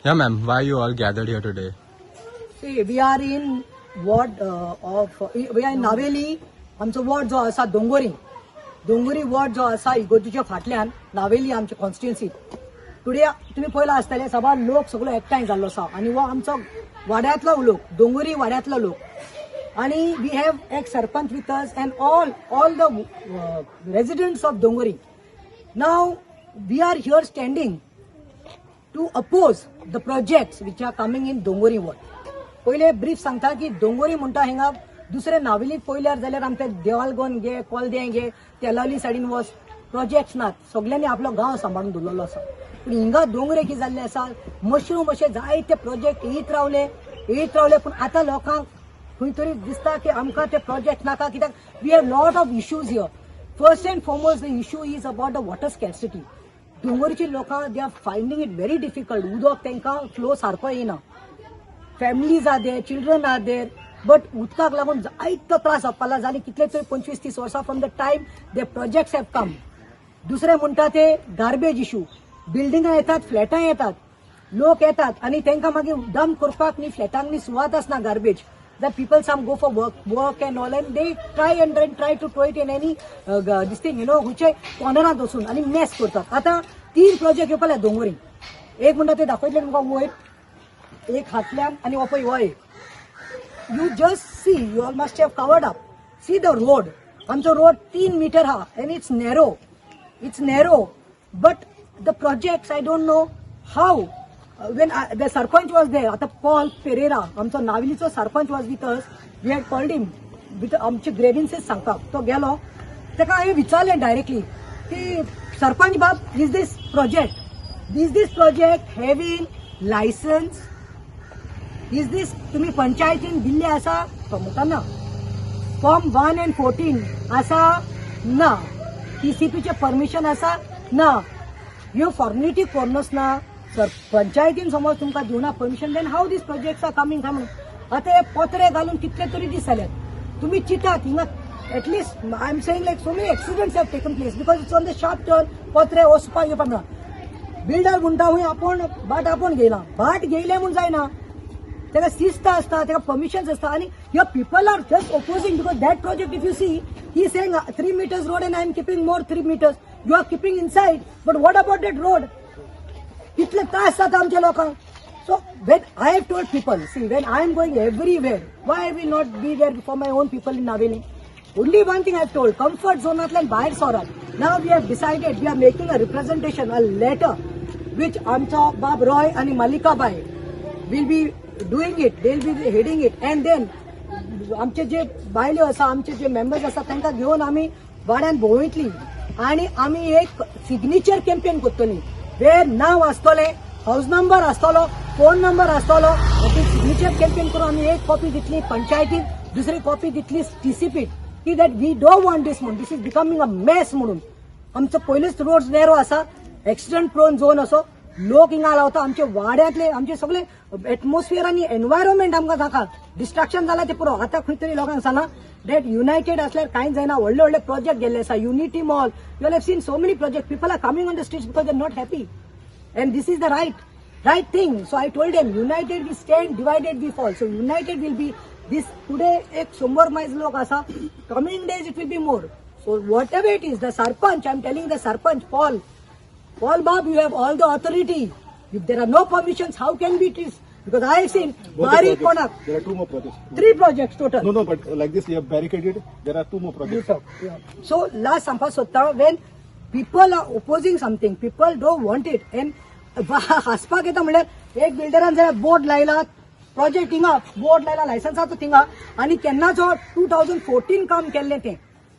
Yeah, ma'am. Why you all gathered here today? See, we are in ward we are in Navelim. आमचो ward जो आसा दोंगोरी ward जो आसा इगोर्जीच्या फाटल्यान नावेली आमची कॉन्स्टिट्युएन्सी. टुडे तुम्ही पळयला आसतले सभा लोक सगळो एकठांय जाल्लो आसा आनी हो आमचो वाड्यांतलो लोक, दोंगोरी वाड्यांतलो लोक. आणि वी हॅव एक sarpanch with us and all the residents of Dongori. Now we are here standing to oppose the projects which are coming in Dongori ward. पहिले ब्रीफ सांगता की दोंगोरी म्हणटा हिंगा दुसरे नावेलीक पयल्यार जाल्यार आमचे देवालगोन घे, कोलदें घे, तेलावली सायडीन वच प्रोजेक्ट्स नात. सगळ्यांनी आपलो गांव सांबाळून दवरलेलो आसा. पूण हिंगा दोंगरे कितें जाल्ले आसा, मशरूम अशे जायते प्रोजेक्ट येत रावले पूण आतां लोकांक खंय तरी दिसता की आमकां ते प्रोजेक्ट नाका. कित्याक we have lot of issues here. First and foremost the issue is about the water scarcity. दोंगरची लोकां they are finding it very difficult. उदक तांकां फ्लो सारको येना. Families are there, children are there, but उदकाक लागून जायतो त्रास जावपाक लागला. जाली कितले तरी 25-30 वर्सां from the time they projects have come. दुसरे म्हणटा ते गार्बेज इश्यू. बिल्डिंगां येतात, फ्लॅटां येतात, लोक येतात आणि तांकां मागीर डंप करपाक न्ही फ्लॅटांनी सुवात आसना garbage. The people some go for work and all, and they try to throw it in any this thing, हुचे कॉर्नरात वचून आणि मेस करतात. आता 3 प्रोजेक्ट येवपाले दोंगरी. एक म्हणटा ते दाखयतले तुमकां वयर, एक हातल्यान आणि हो पळय हो एक. You just see, you all must have covered up. See the road. आमचो रोड 3 मीटर हा end it's narrow. But the projects I don't know how. when the sarpanch was there, आता Paul Pereira, आमचा नावेलीचो sarpanch was with us. We had called him with आमचे ग्रेव्हन्सेस सांगता. तो गेलो, ताका हांवें विचारलें डायरेक्टली की सरपंच बाब, is this project having licence? Is this तुम्ही पंचायतीन दिल्ले आसा? तो म्हणटा ना. फॉर्म 1 and 14 आसा? ना. TCPचे परमिशन आसा? ना. ह्यो फॉर्मेलिटी कोन्नस ना. सर पंचायतीन समज तुमकां दिवना permission, then how these projects are coming काय म्हणून. आता हे पोत्रे घालून कितले तरी दीस जाल्यात. तुम्ही चितात हिंगा at least I am saying like so many accidents have taken place because it's on the sharp turn. पोत्रे वचपाक येवपाक ना. बिल्डर म्हणटा हूंय आपण घेयना. बाट घेयले म्हूण जायना. ताका शिस्त आसता, ताका परमिशन्स आसता. आणि ह्यो people are just opposing because that project if you see he saying 3 meters road and I am keeping more 3 meters. You are keeping inside, but what about that road? कितले त्रास जाता आमच्या लोकांक. So when I have told people, see when I am going everywhere, why I will not be there for my own people in Navelim? Only one thing I have told, comfort झोनांतल्यान भायर सरात. Now we have decided, we are making a representation, a letter which आमचो बाब रॉय आणि Mallikabai will be doing it. They will be heading it. And then आमचे जे बायल्यो आसा, आमचे जे मेंबर्स आसा तांकां घेवन आमी वाड्यान भोंवयतली आणि आमी एक सिग्नेचर कॅम्पेन करतली. वेर नाव आसतले, हाऊस नंबर आसतलो, फोन नंबर आसतलो. सिग्नेचर कॅम्पेन करून आम्ही एक कॉपी दितली पंचायतीक, दुसरी कॉपी दितली TCP की दॅट वी डोंट वॉन्ट दिस म्हणून. दिस इज बिकमिंग अ मेस म्हणून. आमचो पयलीच रोड नॅरो आसा, एक्सिडेंट प्रोन झोन असो. लोक हिंगा लावता. आमचे वाड्यांतले आमचे सगळे एटमॉस्फियर आणि एनवायरमेंट आमकां नाका. डिस्ट्रॅक्शन जाला ते पुरो. आता खंय तरी लोकांक सांगा दॅट युनायटेड असल्यार कांय जायना. व्हडले प्रोजेक्ट गेल्ले आसा. Unity mall, you have seen so many project. People are coming on the streets because they are not happy. And this is the right thing. So I told them, united we stand, divided we fall. So united will be this. Today एक 100 miles लोक आसा. Coming days it will be more. So whatever it is, the sarpanch, I am telling the sarpanch, Paul Bab, you have all the authority. If there are no permissions, how can be this? Because I have seen Bari Konak. There are 2 more projects. 3 projects total. No, but like this you have barricaded. There are 2 more projects. Yeah. So last Sampa Sotta, when people are opposing something, people don't want it. And हसपाक येता म्हणल्यार एक बिल्डरान जर board लायला, project हिंगा board लायला, लायसन्साचो थिंगा, आणि केन्नाचो 2014 काम केल्लें तें.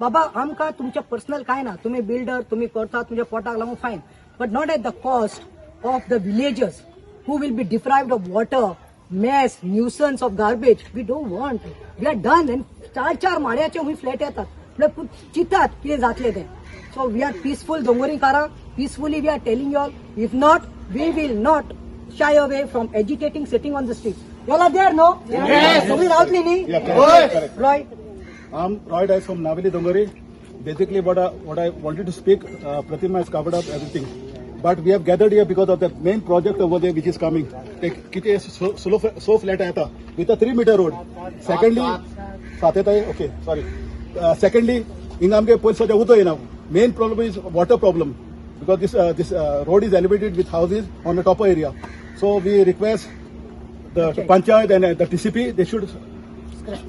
बाबा आमकां तुमचें पर्सनल कांय ना. तुम्ही बिल्डर, तुम्ही करता तुमच्या पोटाक लागून fine, but not at the cost of the villagers who will be deprived of water, mess, nuisance of garbage. We don't want. We are done. And 4 माळ्याचे हूंय फ्लॅट येतात. म्हळ्यार चितात कितें जातलें तें. सो वी आर पीसफूल दोंगरीकारां. Peacefully we are telling you all, if not, we will not shy away from agitating, sitting on the streets. You all are there, no? Yes. So we out Lini. Yeah, correct. Roy. I'm Roy Dice from Naveli Dongori. Basically, what I wanted to speak, Pratima has covered up everything. But we have gathered here because of the main project over there which is coming. किती so flat आहे आता with a 3-meter road. Secondly, सात येत आहे. Okay, sorry. Secondly, हिंगा आमगे पयस सध्या उदो येना. Main problem is water problem because this road is elevated with houses on the top area. So we request the Panchayat and the TCP, they should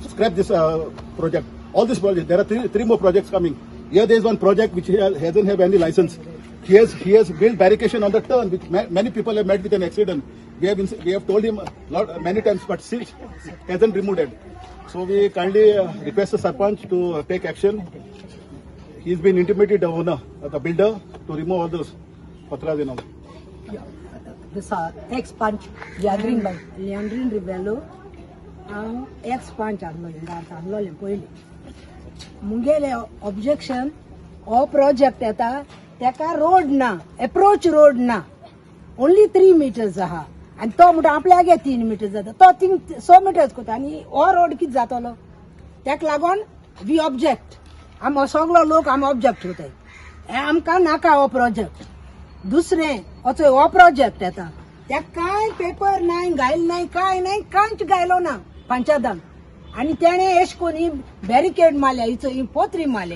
scrap this project. All these projects, there are three more projects coming. Here there is one project which hasn't have any license. He has built barricade on the turn, which many people have met with an accident. We have told him many times, but still hasn't removed it. So we kindly request the Sarpanch to take action. He's been intimated the owner, the builder, to remove all those patras and all. This ex-punch, Leandrin Ribello, ex-punch Arlo Poli. Mungele objection, or project eta, teka road na, approach road na, only 3 meters aha. And to Mutha आपल्या गे 3 meters जाता. तो 100 meters कोता आणि और road किती जातलो. त्याक लागून we object. आम सगळो लोक आम ऑब्जेक्ट होते. आमका नाका हो प्रोजेक्ट. दुसरे असो हो प्रोजेक्ट येता. त्या काय पेपर नाही गायल नाही काय नाही कांच गायलो ना पंचायतान. आणि त्याने एश कोणी बॅरिकेड मारल्या हिचं पोत्री मारले.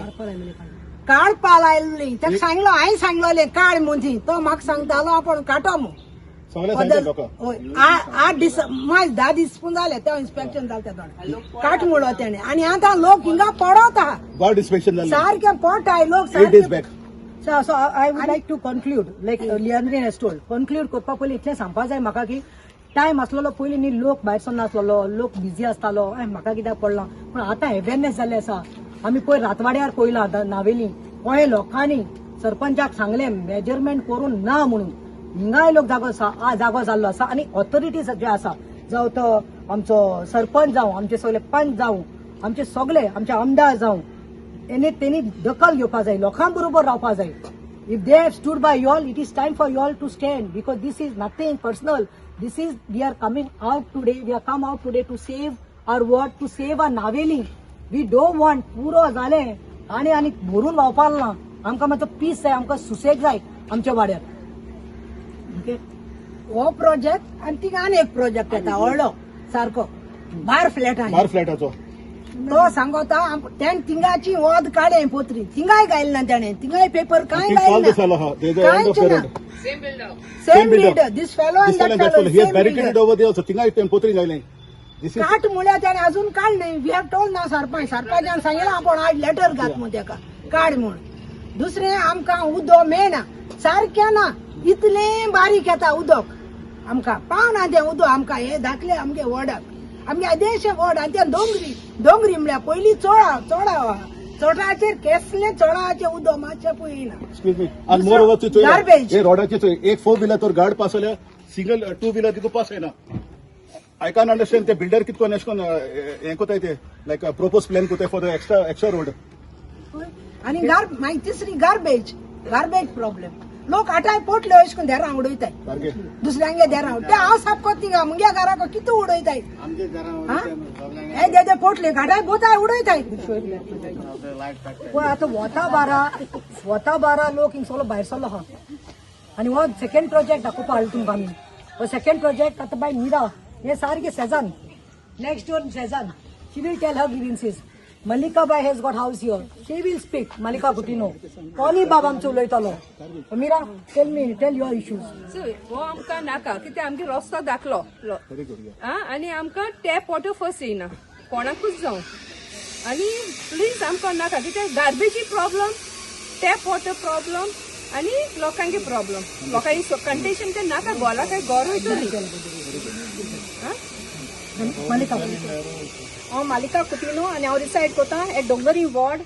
काळ पालायली त्याक सांगलो हांवें सांगलोले काळ म्हणून तो म्हाका सांगतालो आपण काटो मग. 10 दीस पूण जाले तेव्हा इन्स्पेक्शन जालें तेदोण काट म्हणलो तेणे आणि आता लोक हिंगा पडत आहा Guard inspection झालं. सारखे पट आहे लोक 8 days back. So I would like to conclude, like Leandrin has told. Conclude करपा पयलीं इतलें सांगपा जाय म्हाका की टायम आसलेलो पयलीं न्ही लोक भायर सर नासलेलो लोक बिजी आसतालो म्हाका कित्याक पडलां पूण आतां अवेरनेस जाल्लें आसा आमी पयर रातवाड्यार पयलां नावेली पळय लोकांनी सरपंचाक सांगलें मेजरमेंट करून ना म्हणून हिंगाय लोक जागो जाल्लो आसा आनी ऑथॉरिटीज जे आसा जावं तो आमचो सरपंच जावं आमचे सगळे पंच जावं आमचे सगळे आमचे आमदार जावं तेणी दखल घेवपा जाय लोकां बरोबर रावपा जाय. If they have stood by you all it is time for you all to stand because this is nothing personal. This is we are coming out today we are come out today to save our word to save our Navelim. We don't want पुरो जालें आनी भरून वावपाक ना आमकां मातसो piece जाय आमकां सुसेग जाय आमच्या वाड्यार. हो प्रोजेक्ट आनी थिंगा आनी एक प्रोजेक्ट येता व्हडलो सारको भायर फ्लॅटाचो तो सांगता त्यान थिंगाची वद काडे पोत्री थिंगाय गायल ना त्याने थिंगाय पेपर काय गायल ना same builder this fellow end that fellow he has barricaded over there so थिंगाय पोत्री गायले. काट मुळ्या त्याने अजून काढ नाही. वी हॅव टोल्ड ना सरपंचान सांगितलं आपण आज लेटर घात मग त्याका काढ म्हूण. दुसरे आमकां उदो मेळना सारकें ना इतले बारीक येता उदक आमकां पावना तें उदक आमकां हे धाकले आमगे वॉर्डाक आमगे आदेशे वॉर्ड आनी तें दोंगरी म्हळ्यार पयलीं चोडाचेर केसले चोडाचें उदक मातशें पळयना. Excuse me. And moreover, Garbage. हे रोडाचे एक 4-wheeler तर गार्ड पास जाल्यार सिंगल 2-wheeler तितू पास जायना. I can't understand ते बिल्डर कितकोन एश कोन हें कोताय ते लायक प्रोपोज प्लॅन कोताय फॉर द एक्स्ट्रा रोड. आनी मागीर तिसरी गार्बेज प्रॉब्लेम लोक आठाय पोटले अशें करून देरां उडयताय दुसऱ्यांगे देरां ते हांव साफ कोत्ती गा मुगे घराक कितू उडयताय हे दे पोटले घाटाय बोताय उडयताय. आतां वता बारा लोक हिंग सगळो भायर सरलो आहा आनी हो सेकंड प्रोजेक्ट दाखोवपा हाडलो तुमकां आमी. हो सेकंड प्रोजेक्ट आतां बाय निरा हे सारखे सेजान नेक्स्ट डोर सेजान she will tell her grievances. Malika Bai has got house here. She will speak. Malika Kutino. Poli Baba amcho ulaytalo. Amira, tell your issues. So, वो आमका नाका कित्या आमगे रस्तो दाखलो आनी आमकां टॅप वॉटर फर्स्ट येना कोणाकूच जावं आनी प्लीज आमकां नाका कित्याक गार्बेजी प्रॉब्लम टॅप वॉटर प्रॉब्लम आनी लोकांगे प्रॉब्लम लोकांनी कंडिशन ते नाका गोला काय गोर वयतली. Malika Kutino and our side Kota at Dongari ward.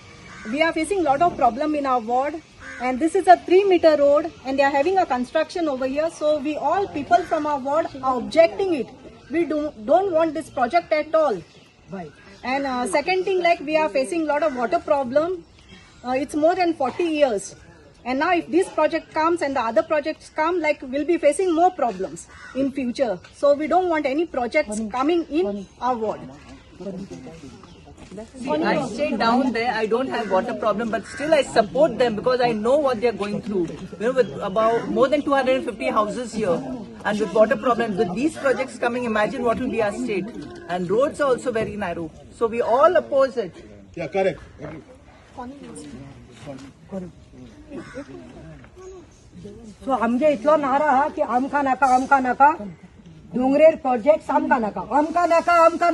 We are facing lot of problem in our ward and this is a 3-meter road and they are having a construction over here. So we all people from our ward are objecting it. We don't want this project at all. Right. And second thing like we are facing lot of water problem. It's more than 40 years. And now if this project comes and the other projects come, like we'll be facing more problems in future. So we don't want any projects coming in our ward. See, I stay down there. I don't have water problem, but still I support them because I know what they're going through. You know, with about more than 250 houses here, and with water problems, with these projects coming, imagine what will be our state. And roads are also very narrow. So we all oppose it. Yeah, correct. So आमगे इतलो नारा आहा की आमकां नाका डोंगरेर project आमकां नाका आमकां नाका आमकां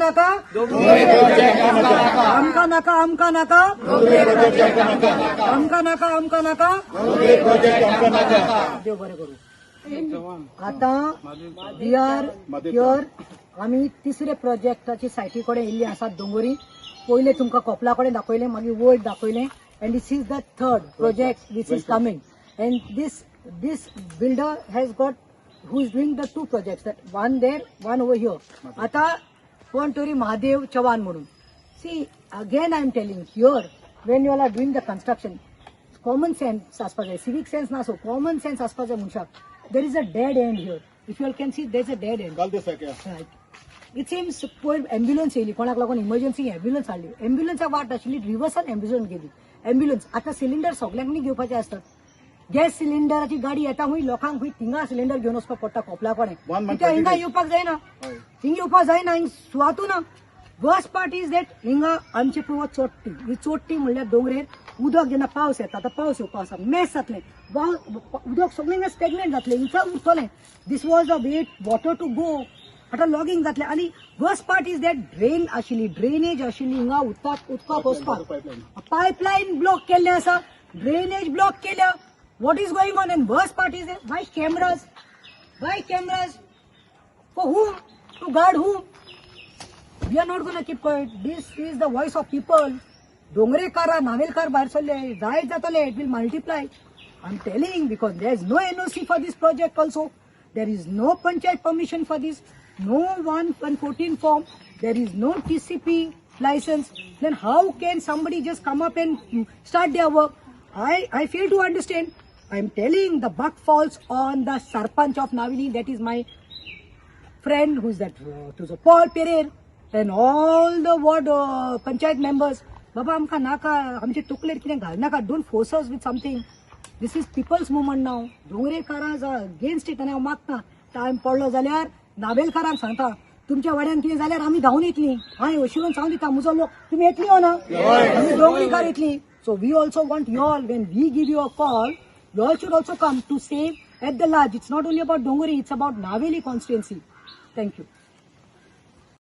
नाका देव बरें करूं. आता वी आर हियर आमी तिसरे प्रोजेक्टाची सायटी कडेन येयल्ली आसात डोंगरी. पयले तुमकां कोपला कडेन दाखयलें मागीर वयर दाखयलें and this is the third project which is coming, and this builder has got who is doing the two projects, that one there, one over here. Ata Pontori Mahadev Chavan म्हणून. See, again I am telling here, when you all are doing the construction, common sense aspaje, civic sense na so, common sense aspaje munshak. There is a dead end here. If you all can see, there is a dead end. Right. It seems ambulance येयली, कोणाक लागून emergency ambulance हाडली. Ambulance वाट आशिल्ली, रिवर्सान ambulance गेली. ambulance आता cylinder सगळ्यांनी घेवपाचे असतात. गॅस सिलिंडराची गाडी येता हुंय लोकांक हुंय थिंगा सिलिंडर घेवन वचपाक पडटा कोपला कडेन. कित्याक हिंगा येवपाक जायना, हिंगा येवपाक जायना, हिंग सुवातू ना. वर्स्ट पार्ट इज दॅट हिंगा आमचे पळय चोट्टी, ही चोट्टी म्हणल्यार डोंगरेर उदक जेन्ना पावस येता आतां पावस येवपाक आसा मेस जातलें, उदक सगळें स्टेगनेट जातलें, हिंगा उरतलें. This was a way water to go. आतां लॉगिंग जातलें. आनी worst part is that drain आशिल्ली, ड्रेनेज आशिल्ली हिंगा उदकाक वचपाक. पायपलायन ब्लॉक केल्ले आसा, ड्रेनेज ब्लॉक केल्या. What is going on? And worst part is why cameras? Why cameras? For whom? To guard whom? We are not going to keep quiet. This is the voice of people. Dongrekara, Navelkar भायर सरले, जायत जातले, it will multiply. I'm telling because there is no NOC for this project also. There is no Panchayat permission for this. No 114 form. There is no TCP license. Then how can somebody just come up and start their work? I fail to understand. I'm telling the buck falls on the Sarpanch of Navini, that is my friend, who is that, to Paul Pereira, and all the ward Panchayat members. Baba, amka naka, amche tukler kine ghal naka, don't force us with something. This is people's movement now. Dongrekars are against it, and I magta. Time पडलो जाल्यार नावेलकारांक सांगता, तुमच्या वाड्यान कितें जाल्यार आमी धांवन येतलीं. हांव अशिरून सांगून दिता, म्हजो लोक तुमी येतली हो ना, आमी डोंगरीकार येतली. So we also want you all, when we give you a call, you all should also come to save at the large. It's not only about Dongori, it's about Naveli constituency. Thank you.